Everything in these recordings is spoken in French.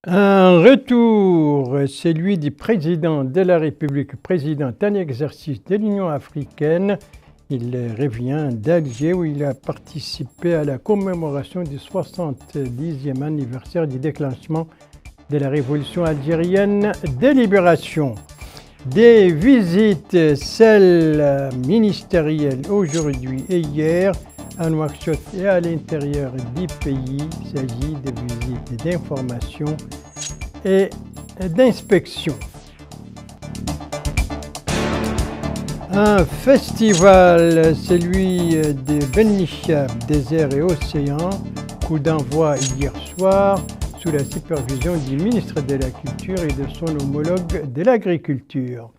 Un retour, celui du président de la République, président en exercice de l'Union africaine. Il revient d'Alger où il a participé à la commémoration du 70e anniversaire du déclenchement de la révolution algérienne de libération. Des visites, celles ministérielles aujourd'hui et hier, à Nouakchott et à l'intérieur du pays. Il s'agit de visites d'information et d'inspection. Un festival, celui de Benishab, désert et océan, coup d'envoi hier soir sous la supervision du ministre de la Culture et de son homologue de l'Agriculture.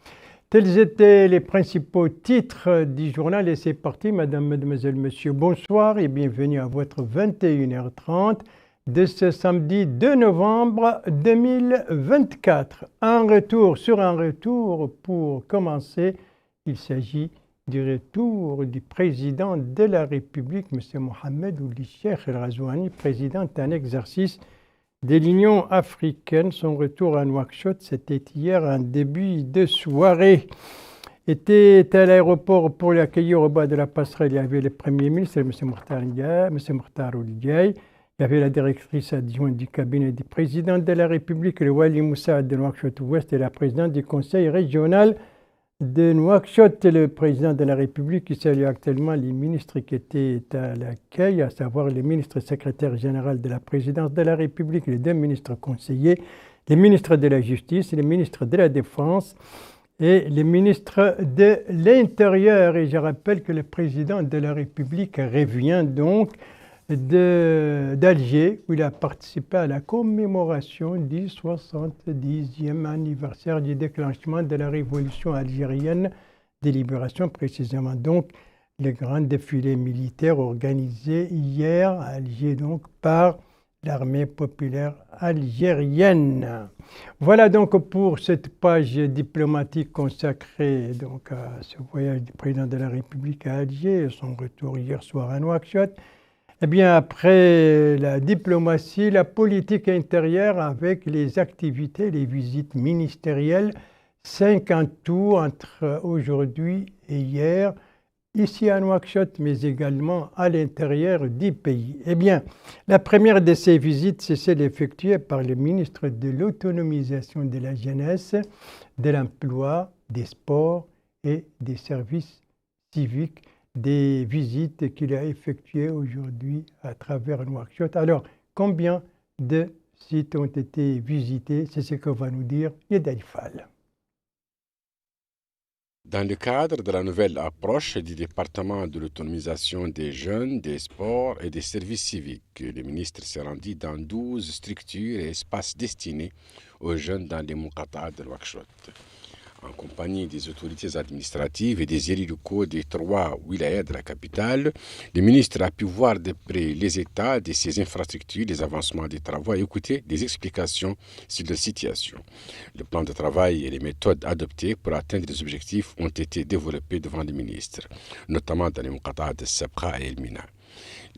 Tels étaient les principaux titres du journal et c'est parti, Madame, Mademoiselle, Monsieur, bonsoir et bienvenue à votre 21h30 de ce samedi 2 novembre 2024. Un retour sur un retour pour commencer. Il s'agit du retour du président de la République, M. Mohamed Ould Cheikh El Ghazouani, président en exercice de l'Union africaine. Son retour à Nouakchott, c'était hier en début de soirée. Était à l'aéroport pour l'accueillir au bas de la passerelle. Il y avait le Premier ministre, M. Mokhtar Ould Ghai. Il y avait la directrice adjointe du cabinet du président de la République, le Wali Moussa de Nouakchott-Ouest, et la présidente du conseil régional de Nouakchott, le président de la République qui salue actuellement les ministres qui étaient à l'accueil, à savoir le ministre secrétaire général de la présidence de la République, les deux ministres conseillers, les ministres de la Justice, les ministres de la Défense et les ministres de l'Intérieur. Et je rappelle que le président de la République revient donc d'Alger, où il a participé à la commémoration du 70e anniversaire du déclenchement de la révolution algérienne de libération, précisément donc le grand défilé militaire organisé hier à Alger donc par l'armée populaire algérienne. Voilà donc pour cette page diplomatique consacrée donc à ce voyage du président de la République à Alger et son retour hier soir à Nouakchott. Eh bien, après la diplomatie, la politique intérieure avec les activités, les visites ministérielles, 5 en tout entre aujourd'hui et hier, ici à Nouakchott, mais également à l'intérieur du pays. Eh bien, la première de ces visites, c'est celle effectuée par le ministre de l'Autonomisation de la Jeunesse, de l'Emploi, des Sports et des Services civiques, des visites qu'il a effectuées aujourd'hui à travers Nouakchott. Alors, combien de sites ont été visités? C'est ce que va nous dire Yed Fall. Dans le cadre de la nouvelle approche du département de l'autonomisation des jeunes, des sports et des services civiques, le ministre s'est rendu dans 12 structures et espaces destinés aux jeunes dans les Mouqata de Nouakchott. En compagnie des autorités administratives et des élus locaux des 3 wilayas de la capitale, le ministre a pu voir de près les états de ces infrastructures, les avancements des travaux et écouter des explications sur leur situation. Le plan de travail et les méthodes adoptées pour atteindre les objectifs ont été développés devant le ministre, notamment dans les Mouqata de Sabra et Elmina.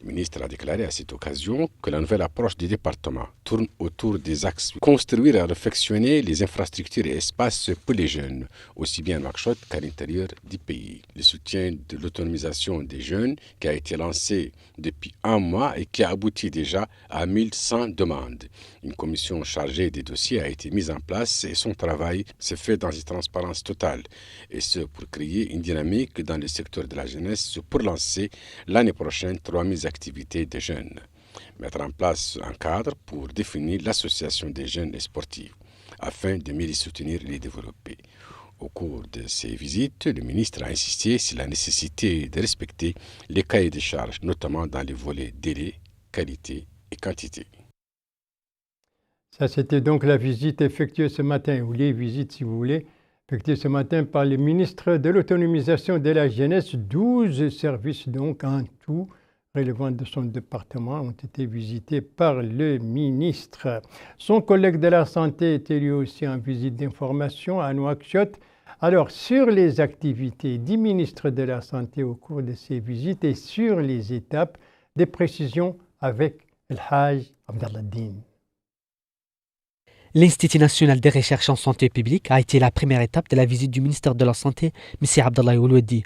Le ministre a déclaré à cette occasion que la nouvelle approche du département tourne autour des axes construire et réfectionner les infrastructures et espaces pour les jeunes, aussi bien à Nouakchott qu'à l'intérieur du pays. Le soutien de l'autonomisation des jeunes qui a été lancé depuis un mois et qui a abouti déjà à 1100 demandes. Une commission chargée des dossiers a été mise en place et son travail s'est fait dans une transparence totale, et ce pour créer une dynamique dans le secteur de la jeunesse pour lancer l'année prochaine 3000 activités de jeunes. Mettre en place un cadre pour définir l'association des jeunes et sportifs, afin de mieux les soutenir et les développer. Au cours de ces visites, le ministre a insisté sur la nécessité de respecter les cahiers de charges, notamment dans les volets délai, qualité et quantité. Ça, c'était donc la visite effectuée ce matin, ou les visites si vous voulez, effectuées ce matin par le ministre de l'Autonomisation de la Jeunesse. 12 services donc en tout relevant de son département ont été visités par le ministre. Son collègue de la santé était lui aussi en visite d'information à Nouakchott. Alors, sur les activités du ministre de la Santé au cours de ces visites et sur les étapes, des précisions avec El Haj Abdallah Din. L'Institut national des recherches en santé publique a été la première étape de la visite du ministère de la Santé, M. Abdallah Oulouadi.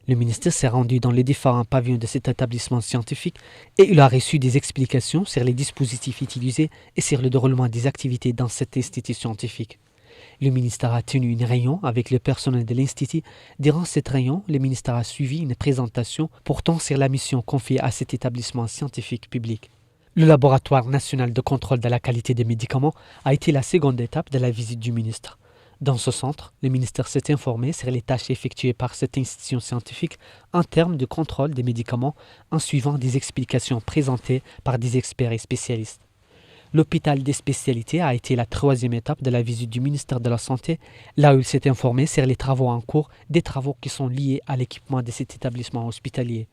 Le ministère s'est rendu dans les différents pavillons de cet établissement scientifique et il a reçu des explications sur les dispositifs utilisés et sur le déroulement des activités dans cet institut scientifique. Le ministère a tenu une réunion avec le personnel de l'Institut. Durant cette réunion, le ministère a suivi une présentation portant sur la mission confiée à cet établissement scientifique public. Le laboratoire national de contrôle de la qualité des médicaments a été la seconde étape de la visite du ministre. Dans ce centre, le ministère s'est informé sur les tâches effectuées par cette institution scientifique en termes de contrôle des médicaments en suivant des explications présentées par des experts et spécialistes. L'hôpital des spécialités a été la troisième étape de la visite du ministère de la Santé, là où il s'est informé sur les travaux en cours, des travaux qui sont liés à l'équipement de cet établissement hospitalier.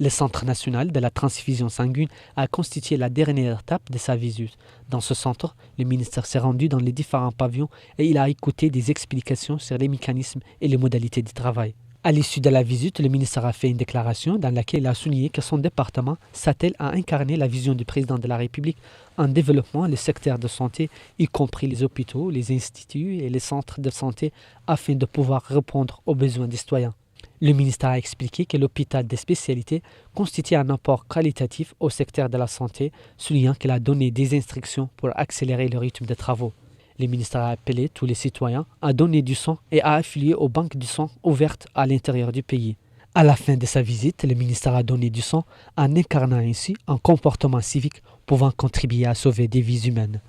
Le Centre national de la transfusion sanguine a constitué la dernière étape de sa visite. Dans ce centre, le ministère s'est rendu dans les différents pavillons et il a écouté des explications sur les mécanismes et les modalités du travail. À l'issue de la visite, le ministère a fait une déclaration dans laquelle il a souligné que son département s'attelle à incarner la vision du président de la République en développant le secteur de santé, y compris les hôpitaux, les instituts et les centres de santé, afin de pouvoir répondre aux besoins des citoyens. Le ministère a expliqué que l'hôpital des spécialités constitue un apport qualitatif au secteur de la santé, soulignant qu'il a donné des instructions pour accélérer le rythme des travaux. Le ministère a appelé tous les citoyens à donner du sang et à affilier aux banques du sang ouvertes à l'intérieur du pays. À la fin de sa visite, le ministère a donné du sang en incarnant ainsi un comportement civique pouvant contribuer à sauver des vies humaines.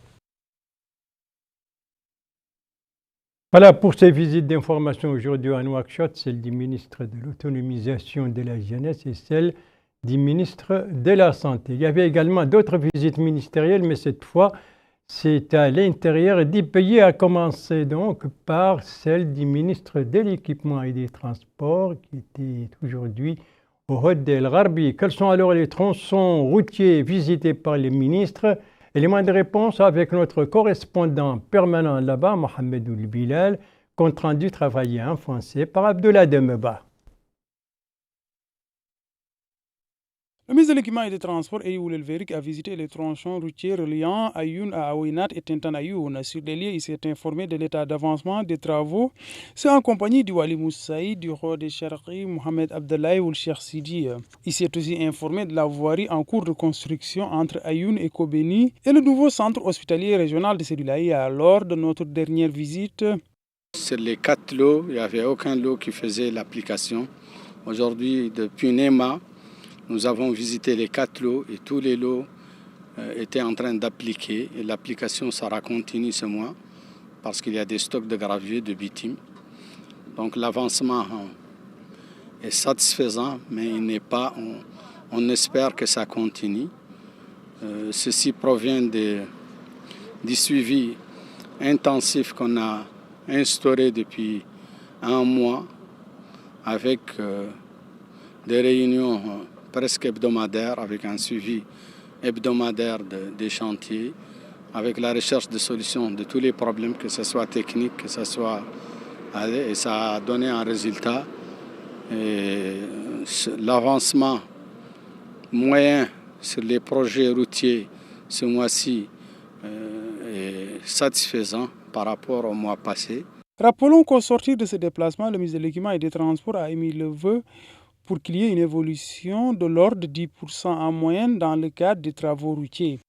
Voilà pour ces visites d'information aujourd'hui à Nouakchott, celle du ministre de l'autonomisation de la jeunesse et celle du ministre de la Santé. Il y avait également d'autres visites ministérielles, mais cette fois, c'est à l'intérieur du pays, à commencer donc par celle du ministre de l'Équipement et des Transports qui était aujourd'hui au Hod El Gharbi. Quels sont alors les tronçons routiers visités par les ministres? Élément de réponse avec notre correspondant permanent là-bas, Mohamed Ould Bilal, compte rendu travaillé en français par Abdullah Demeba. Le ministre de l'Équipement et des Transports, Eyoul El-Verik, a visité les tronçons routiers reliant Ayoun à Aouinat et Tintan Ayoun. Sur les lieux, il s'est informé de l'état d'avancement des travaux. C'est en compagnie du Wali Moussaïd, du roi des Charqi, Mohamed Abdallah ou le Cheikh Sidi. Il s'est aussi informé de la voirie en cours de construction entre Ayoun et Kobeni et le nouveau centre hospitalier régional de Sédulaïa. Lors de notre dernière visite, sur les 4 lots, il n'y avait aucun lot qui faisait l'application. Aujourd'hui, depuis NEMA, nous avons visité les 4 lots et tous les lots étaient en train d'appliquer. Et l'application sera continue ce mois parce qu'il y a des stocks de gravier, de bitume. Donc l'avancement est satisfaisant, mais il n'est pas. On espère que ça continue. Ceci provient du suivi intensif qu'on a instauré depuis un mois avec des réunions presque hebdomadaires, avec un suivi hebdomadaire des chantiers, avec la recherche de solutions de tous les problèmes, que ce soit technique, que ce soit... Et ça a donné un résultat. L'avancement moyen sur les projets routiers ce mois-ci est satisfaisant par rapport au mois passé. Rappelons qu'au sortir de ce déplacement, le ministre de l'Équipement et des Transports a émis le vœu pour qu'il y ait une évolution de l'ordre de 10% en moyenne dans le cadre des travaux routiers.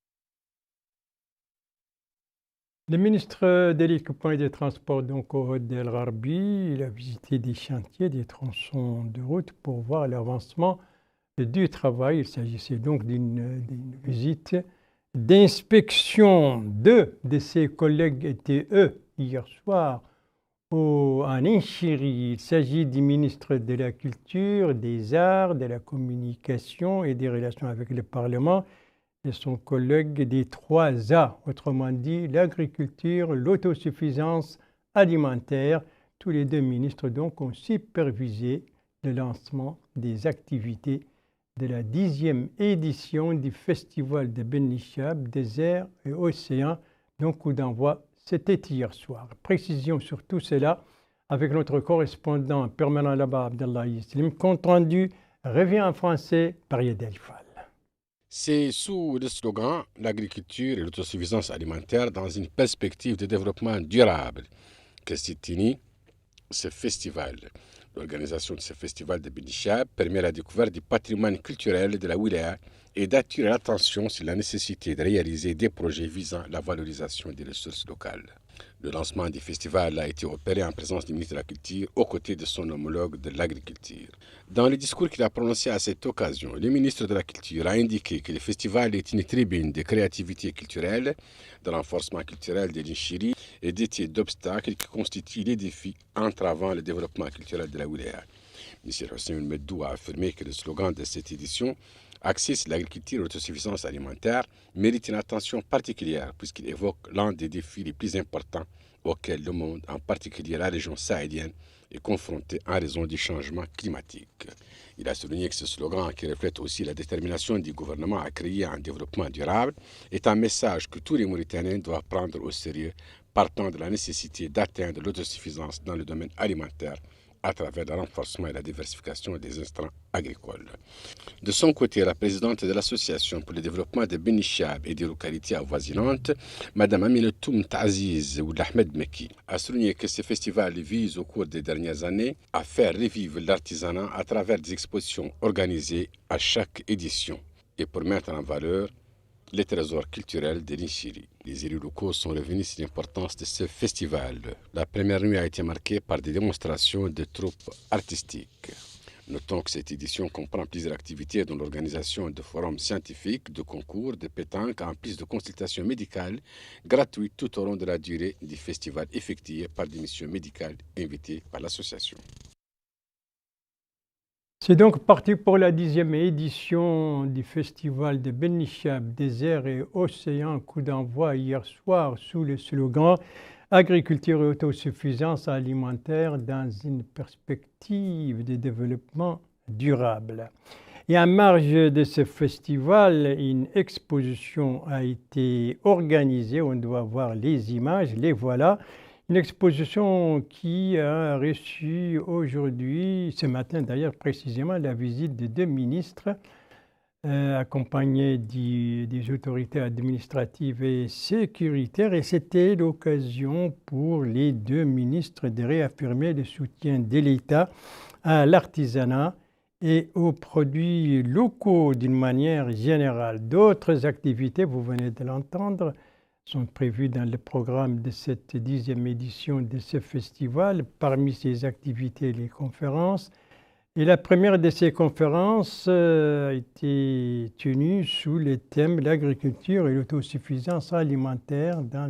Le ministre de l'Équipement et des Transports, donc au Hod El Gharbi, il a visité des chantiers, des tronçons de route pour voir l'avancement du travail. Il s'agissait donc d'une visite d'inspection. Deux de ses collègues étaient, eux, hier soir, en Inchiri. Il s'agit du ministre de la Culture, des Arts, de la Communication et des Relations avec le Parlement et son collègue des 3A, autrement dit l'agriculture, l'autosuffisance alimentaire. Tous les deux ministres donc ont supervisé le lancement des activités de la 10e édition du Festival de Ben Nishab, désert et océan, donc coup d'envoi. C'était hier soir. Précision sur tout cela avec notre correspondant permanent là-bas, Abdallah Yislim. Compte rendu revient en français par Yed El Fall. C'est sous le slogan « L'agriculture et l'autosuffisance alimentaire dans une perspective de développement durable » que s'est tenu ce festival. L'organisation de ce festival de Benichab permet la découverte du patrimoine culturel de la wilaya et d'attirer l'attention sur la nécessité de réaliser des projets visant la valorisation des ressources locales. Le lancement du festival a été opéré en présence du ministre de la Culture aux côtés de son homologue de l'Agriculture. Dans le discours qu'il a prononcé à cette occasion, le ministre de la Culture a indiqué que le festival est une tribune de créativité culturelle, de renforcement culturel de l'Inchiri et d'été d'obstacles qui constituent les défis entravant le développement culturel de la wilaya. M. Hossein Meddou a affirmé que le slogan de cette édition axé sur l'agriculture et l'autosuffisance alimentaire mérite une attention particulière puisqu'il évoque l'un des défis les plus importants auxquels le monde, en particulier la région sahélienne, est confronté en raison du changement climatique. Il a souligné que ce slogan, qui reflète aussi la détermination du gouvernement à créer un développement durable, est un message que tous les Mauritaniens doivent prendre au sérieux, partant de la nécessité d'atteindre l'autosuffisance dans le domaine alimentaire à travers le renforcement et la diversification des intrants agricoles. De son côté, la présidente de l'Association pour le développement de Benichab et des localités avoisinantes, Mme Aminatoum Taziz ou Ahmed Meki, a souligné que ce festival vise au cours des dernières années à faire revivre l'artisanat à travers des expositions organisées à chaque édition et pour mettre en valeur les trésors culturels de l'Inchiri. Les élus locaux sont revenus sur l'importance de ce festival. La première nuit a été marquée par des démonstrations de troupes artistiques. Notons que cette édition comprend plusieurs activités dont l'organisation de forums scientifiques, de concours, de pétanques, en plus de consultations médicales gratuites tout au long de la durée du festival effectué par des missions médicales invitées par l'association. C'est donc parti pour la 10e édition du festival de Benichab, désert et océan, coup d'envoi hier soir sous le slogan « Agriculture et autosuffisance alimentaire dans une perspective de développement durable ». Et en marge de ce festival, une exposition a été organisée, on doit voir les images, les voilà. Une exposition qui a reçu aujourd'hui, ce matin d'ailleurs précisément, la visite de 2 ministres accompagnés des autorités administratives et sécuritaires. Et c'était l'occasion pour les 2 ministres de réaffirmer le soutien de l'État à l'artisanat et aux produits locaux d'une manière générale. D'autres activités, vous venez de l'entendre, sont prévues dans le programme de cette 10e édition de ce festival. Parmi ces activités, les conférences. Et la première de ces conférences a été tenue sous le thème « L'agriculture et l'autosuffisance alimentaire dans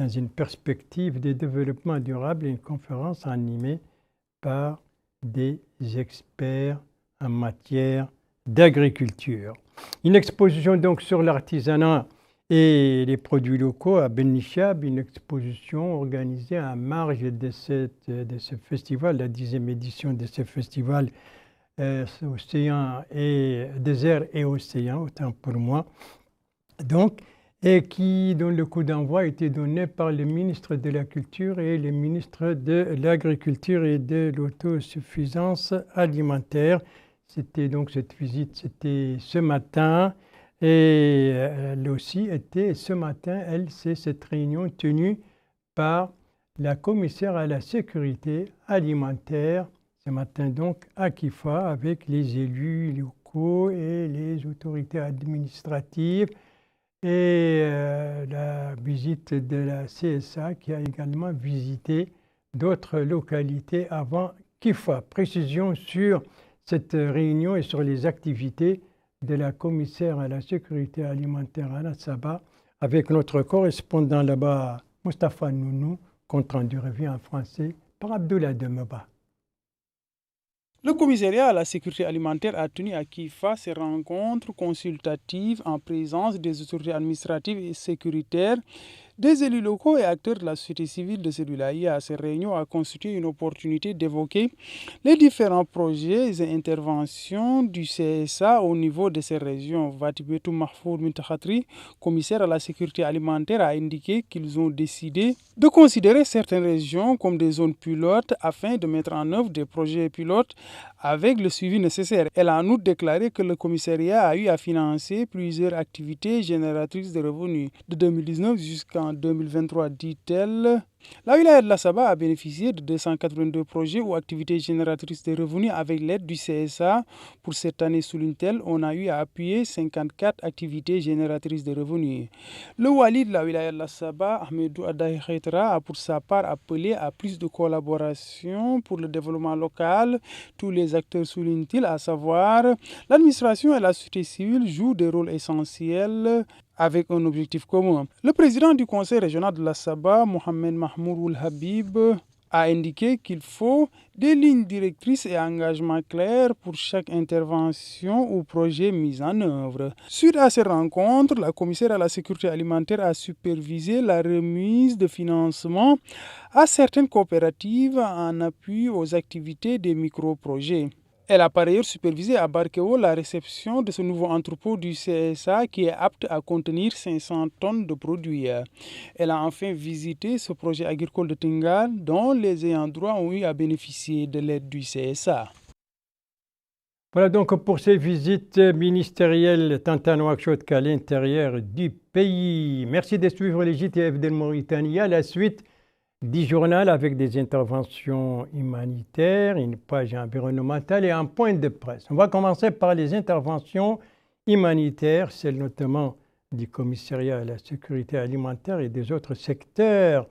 une perspective de développement durable », une conférence animée par des experts en matière d'agriculture. Une exposition donc sur l'artisanat et les produits locaux à Benichab, une exposition organisée en marge de ce festival, la 10e édition de ce festival Océan et désert et océan, autant pour moi. Donc, et dont le coup d'envoi a été donné par le ministre de la Culture et le ministre de l'Agriculture et de l'Autosuffisance alimentaire. C'était donc cette visite, c'était ce matin. Et elle aussi était ce matin, c'est cette réunion tenue par la commissaire à la sécurité alimentaire, ce matin donc à Kifa, avec les élus locaux et les autorités administratives et la visite de la CSA qui a également visité d'autres localités avant Kifa. Précision sur cette réunion et sur les activités de la commissaire à la sécurité alimentaire Anna Saba avec notre correspondant là-bas, Mustapha Nounou, compte rendu revient en français par Abdoulaye Demeba. Le commissariat à la sécurité alimentaire a tenu à Kifa ses rencontres consultatives en présence des autorités administratives et sécuritaires, Des élus locaux et acteurs de la société civile de celui-là, à ces réunions a constitué une opportunité d'évoquer les différents projets et interventions du CSA au niveau de ces régions. Vatibetou Mahfoud Mintakhatri, commissaire à la sécurité alimentaire, a indiqué qu'ils ont décidé de considérer certaines régions comme des zones pilotes afin de mettre en œuvre des projets pilotes avec le suivi nécessaire. Elle a en outre déclaré que le commissariat a eu à financer plusieurs activités génératrices de revenus. De 2019 jusqu'en 2023, dit-elle, la wilaya de la Saba a bénéficié de 282 projets ou activités génératrices de revenus avec l'aide du CSA. Pour cette année, souligne-t-elle, on a eu à appuyer 54 activités génératrices de revenus. Le wali de la wilaya de la Saba, Ahmedou Adahi Khaitra, a pour sa part appelé à plus de collaboration pour le développement local. Tous les acteurs, souligne-t-il, à savoir l'administration et la société civile, jouent des rôles essentiels avec un objectif commun. Le président du conseil régional de la Saba, Mohamed Mahmoud Habib, a indiqué qu'il faut des lignes directrices et engagements clairs pour chaque intervention ou projet mis en œuvre. Suite à ces rencontres, la commissaire à la sécurité alimentaire a supervisé la remise de financement à certaines coopératives en appui aux activités des micro-projets. Elle a par ailleurs supervisé à Barkeo la réception de ce nouveau entrepôt du CSA qui est apte à contenir 500 tonnes de produits. Elle a enfin visité ce projet agricole de Tingal dont les ayants droit ont eu à bénéficier de l'aide du CSA. Voilà donc pour ces visites ministérielles tant à Nouakchott qu'à l'intérieur du pays. Merci de suivre les JTF de Mauritanie. À la suite du journal avec des interventions humanitaires, une page environnementale et un point de presse. On va commencer par les interventions humanitaires, celles notamment du commissariat à la sécurité alimentaire et des autres secteurs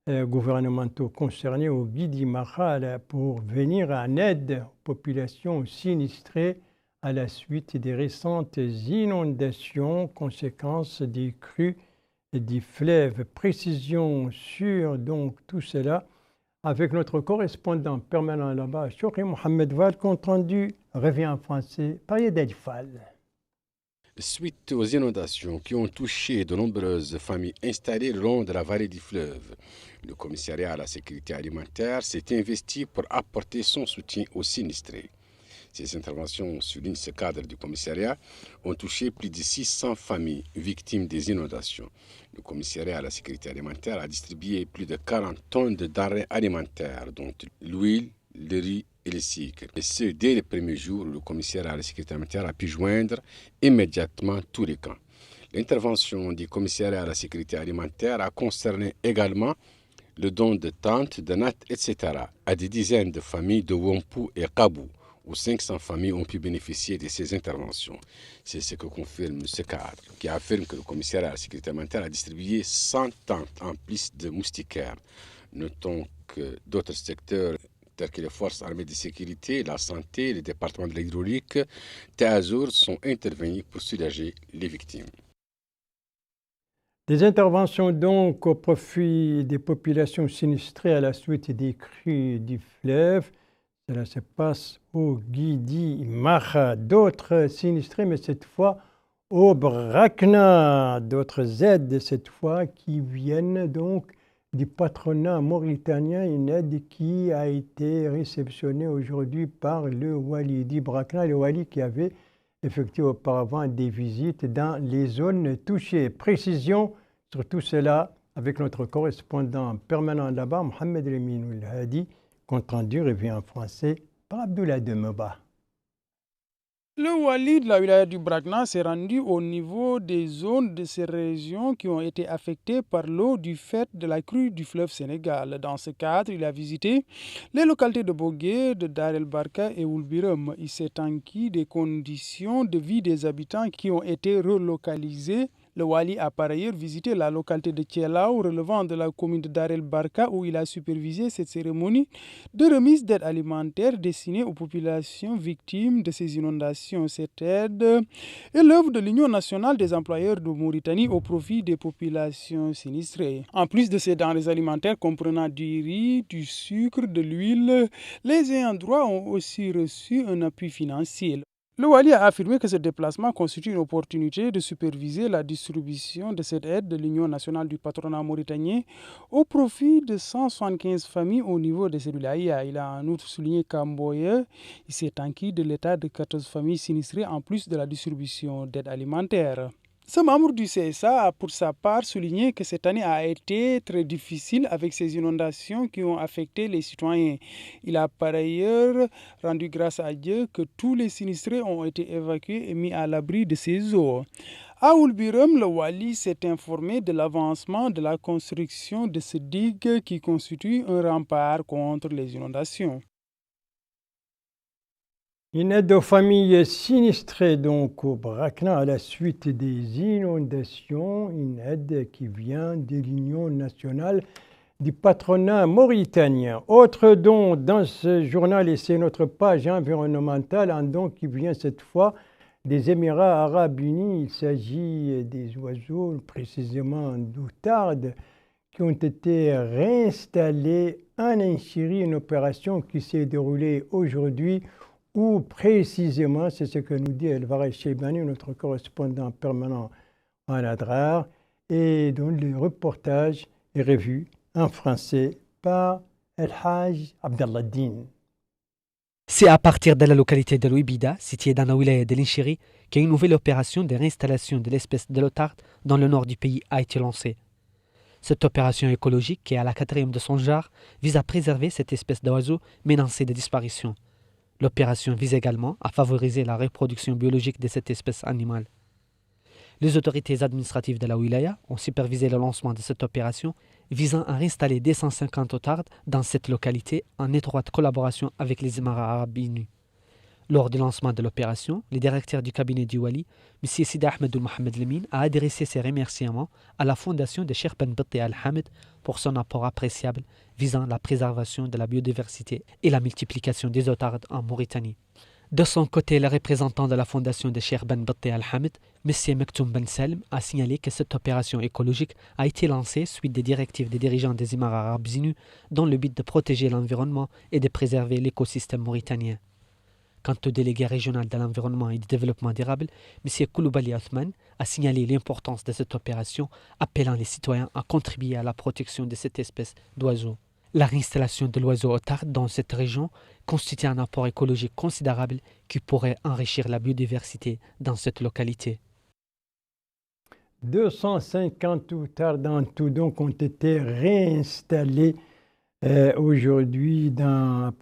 gouvernementaux concernés au Guidi Mahal pour venir en aide aux populations sinistrées à la suite des récentes inondations, conséquences des crues du fleuve. Précision sur donc tout cela avec notre correspondant permanent là-bas, Chokri Mohamed Val, compte rendu revient en français par Yedel Fall. Suite aux inondations qui ont touché de nombreuses familles installées le long de la vallée du fleuve, le commissariat à la sécurité alimentaire s'est investi pour apporter son soutien aux sinistrés. Ces interventions, souligne ce cadre du commissariat, ont touché plus de 600 familles victimes des inondations. Le commissariat à la sécurité alimentaire a distribué plus de 40 tonnes de denrées alimentaires, dont l'huile, le riz et le sucre. Et ce, dès les premiers jours où le commissariat à la sécurité alimentaire a pu joindre immédiatement tous les camps. L'intervention du commissariat à la sécurité alimentaire a concerné également le don de tentes, de nattes, etc. à des dizaines de familles de Wompu et Kabou, où 500 familles ont pu bénéficier de ces interventions. C'est ce que confirme ce cadre, qui affirme que le commissariat à la sécurité alimentaire a distribué 100 tentes en plus de moustiquaires. Notons que d'autres secteurs tels que les forces armées de sécurité, la santé, le département de l'hydraulique, Tazur sont intervenus pour soulager les victimes. Des interventions donc au profit des populations sinistrées à la suite des crues du fleuve. Cela se passe au Guidi Maha. D'autres sinistrés, mais cette fois au Brakna. D'autres aides, cette fois, qui viennent donc du patronat mauritanien. Une aide qui a été réceptionnée aujourd'hui par le Wali du Brakna, le Wali qui avait effectué auparavant des visites dans les zones touchées. Précision sur tout cela avec notre correspondant permanent là-bas, Mohamed Reminoul Hadi. Compte rendu revient en français par Abdoulaye Demeba. Le Wali de la wilaya du Brakna s'est rendu au niveau des zones de ces régions qui ont été affectées par l'eau du fait de la crue du fleuve Sénégal. Dans ce cadre, il a visité les localités de Bogué, de Dar el Barka et Oulbirum. Il s'est enquis des conditions de vie des habitants qui ont été relocalisés. Le Wali a par ailleurs visité la localité de Thielaou, relevant de la commune de Dar el Barka, où il a supervisé cette cérémonie de remise d'aide alimentaire destinée aux populations victimes de ces inondations. Cette aide est l'œuvre de l'Union nationale des employeurs de Mauritanie au profit des populations sinistrées. En plus de ces denrées alimentaires comprenant du riz, du sucre, de l'huile, les ayants droit ont aussi reçu un appui financier. Le Wali a affirmé que ce déplacement constitue une opportunité de superviser la distribution de cette aide de l'Union nationale du patronat mauritanien au profit de 175 familles au niveau de ces wilayas. Il a en outre souligné qu'Amboye s'est enquis de l'état de 14 familles sinistrées en plus de la distribution d'aide alimentaire. Ce membre du CSA a pour sa part souligné que cette année a été très difficile avec ces inondations qui ont affecté les citoyens. Il a par ailleurs rendu grâce à Dieu que tous les sinistrés ont été évacués et mis à l'abri de ces eaux. À Oulbirum, le Wali s'est informé de l'avancement de la construction de ce digue qui constitue un rempart contre les inondations. Une aide aux familles sinistrées donc au Brakna à la suite des inondations, une aide qui vient de l'Union nationale du patronat mauritanien. Autre don dans ce journal, et c'est notre page environnementale, un don qui vient cette fois des Émirats arabes unis. Il s'agit des oiseaux, précisément d'outardes, qui ont été réinstallés en Inchiri, une opération qui s'est déroulée aujourd'hui où précisément, c'est ce que nous dit Elvara Cheibani, notre correspondant permanent en Adrar, et dont le reportage est revu en français par El Haj Abdalladdin. C'est à partir de la localité de l'Ouibida, située dans la wilaya de l'Inchiri, qu'une nouvelle opération de réinstallation de l'espèce de l'otarde dans le nord du pays a été lancée. Cette opération écologique, qui est à la 4e de son genre, vise à préserver cette espèce d'oiseau menacée de disparition. L'opération vise également à favoriser la reproduction biologique de cette espèce animale. Les autorités administratives de la wilaya ont supervisé le lancement de cette opération visant à réinstaller 250 outardes dans cette localité en étroite collaboration avec les Émirats arabes unis. Lors du lancement de l'opération, le directeur du cabinet du Wali, M. Sidi Ahmed Mohamed Lemine, a adressé ses remerciements à la fondation de Cheikh Ben Batti Al-Hamid pour son apport appréciable visant la préservation de la biodiversité et la multiplication des outardes en Mauritanie. De son côté, le représentant de la fondation de Cheikh Ben Batti Al-Hamid, M. Mektoum Ben Salm, a signalé que cette opération écologique a été lancée suite des directives des dirigeants des Émirats arabes unis dans le but de protéger l'environnement et de préserver l'écosystème mauritanien. Quant au délégué régional de l'environnement et du développement durable, M. Kouloubali Othman a signalé l'importance de cette opération, appelant les citoyens à contribuer à la protection de cette espèce d'oiseau. La réinstallation de l'oiseau outarde dans cette région constitue un apport écologique considérable qui pourrait enrichir la biodiversité dans cette localité. 250 outardes en tout donc ont été réinstallés aujourd'hui dans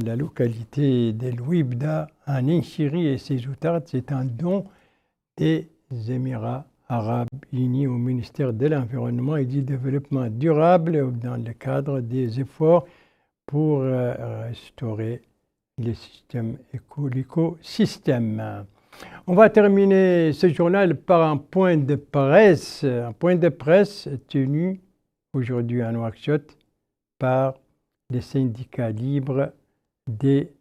la localité de l'Ouibda en Inchiri, et ces outardes, c'est un don des Émirats arabes unis au ministère de l'Environnement et du Développement durable dans le cadre des efforts pour restaurer l'écosystème. On va terminer ce journal par un point de presse tenu aujourd'hui à Nouakchott par les syndicats libres des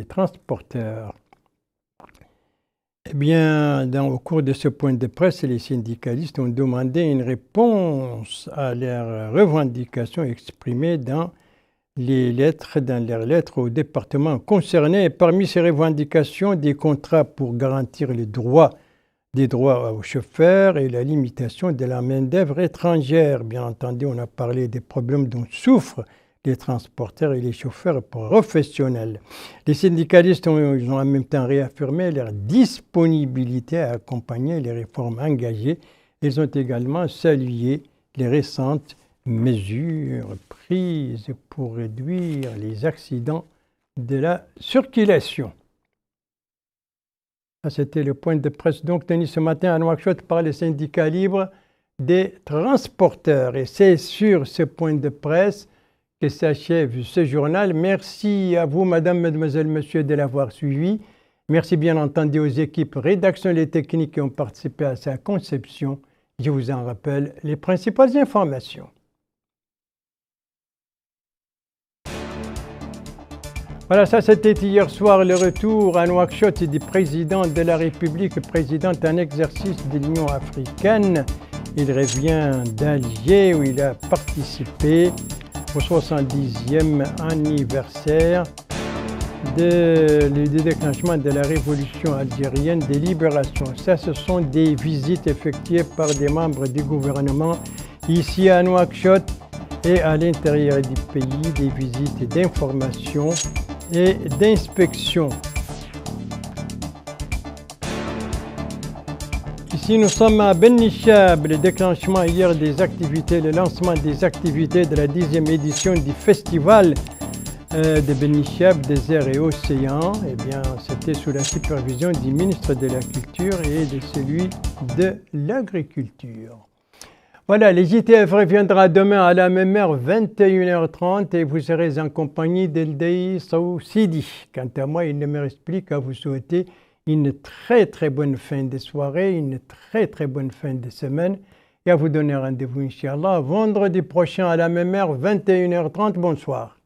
transporteurs. Eh bien, au cours de ce point de presse, les syndicalistes ont demandé une réponse à leurs revendications exprimées dans leurs lettres aux départements concernés. Parmi ces revendications, des contrats pour garantir des droits aux chauffeurs et la limitation de la main-d'œuvre étrangère. Bien entendu, on a parlé des problèmes dont souffrent les transporteurs et les chauffeurs professionnels. Les syndicalistes ont en même temps réaffirmé leur disponibilité à accompagner les réformes engagées. Ils ont également salué les récentes mesures prises pour réduire les accidents de la circulation. C'était le point de presse donc tenu ce matin à Nouakchott par les syndicats libres des transporteurs. Et c'est sur ce point de presse que s'achève ce journal. Merci à vous, madame, mademoiselle, monsieur, de l'avoir suivi. Merci bien entendu aux équipes rédaction et techniques qui ont participé à sa conception. Je vous en rappelle les principales informations. Voilà, ça c'était hier soir le retour à Nouakchott du président de la République, président en exercice de l'Union africaine. Il revient d'Alger où il a participé au 70e anniversaire du déclenchement de la révolution algérienne de libération. Ça, ce sont des visites effectuées par des membres du gouvernement ici à Nouakchott et à l'intérieur du pays, des visites d'information et d'inspection. Ici, nous sommes à Ben Nishab, le déclenchement hier des activités, le lancement des activités de la 10e édition du festival de Ben Nishab, désert et océan. Eh bien, c'était sous la supervision du ministre de la Culture et de celui de l'Agriculture. Voilà, les JTF reviendra demain à la même heure, 21h30, et vous serez en compagnie d'Eldei Sidi. Quant à moi, il ne me reste plus qu'à vous souhaiter une très bonne fin de soirée, une très bonne fin de semaine, et à vous donner rendez-vous, Inch'Allah, vendredi prochain à la même heure, 21h30. Bonsoir.